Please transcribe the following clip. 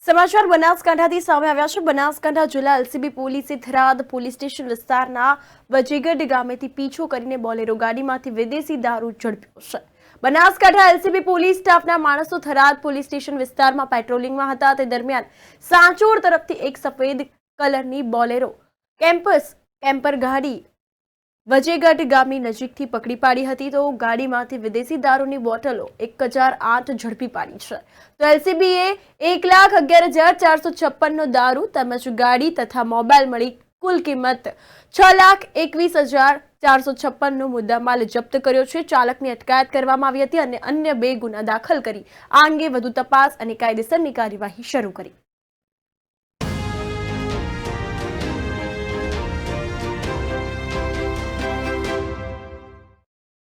સમાચાર બનાસકાંઠાથી સામે આવ્યા છે। બનાસકાંઠા જિલ્લા એલસીબી પોલીસે થરાદ પોલીસ સ્ટેશન વિસ્તારના વજેગઢ ગામેથી પીછો કરીને બોલેરો ગાડીમાંથી વિદેશી દારૂ ઝડપ્યો છે। બનાસકાંઠા એલસીબી પોલીસ સ્ટાફના માણસો થરાદ પોલીસ સ્ટેશન વિસ્તારમાં પેટ્રોલિંગમાં હતા। તે દરમિયાન સાંચોડ તરફથી એક સફેદ કલરની બોલેરો કેમ્પર ગાડી વજેગઢ ગામની નજીકથી પકડી પાડી હતી। તો ગાડીમાંથી વિદેશી દારૂની બોટલો 1008 ઝડપી પાડી છે। તો એલસીબીએ 1,11,456નો દારૂ તેમજ ગાડી તથા મોબાઈલ મળી કુલ કિંમત 6,21,456નો મુદ્દામાલ જપ્ત કર્યો છે। ચાલકની અટકાયત કરવામાં આવી હતી અને અન્ય 2 ગુના દાખલ કરી આ અંગે વધુ તપાસ અને કાયદેસરની કાર્યવાહી શરૂ કરી।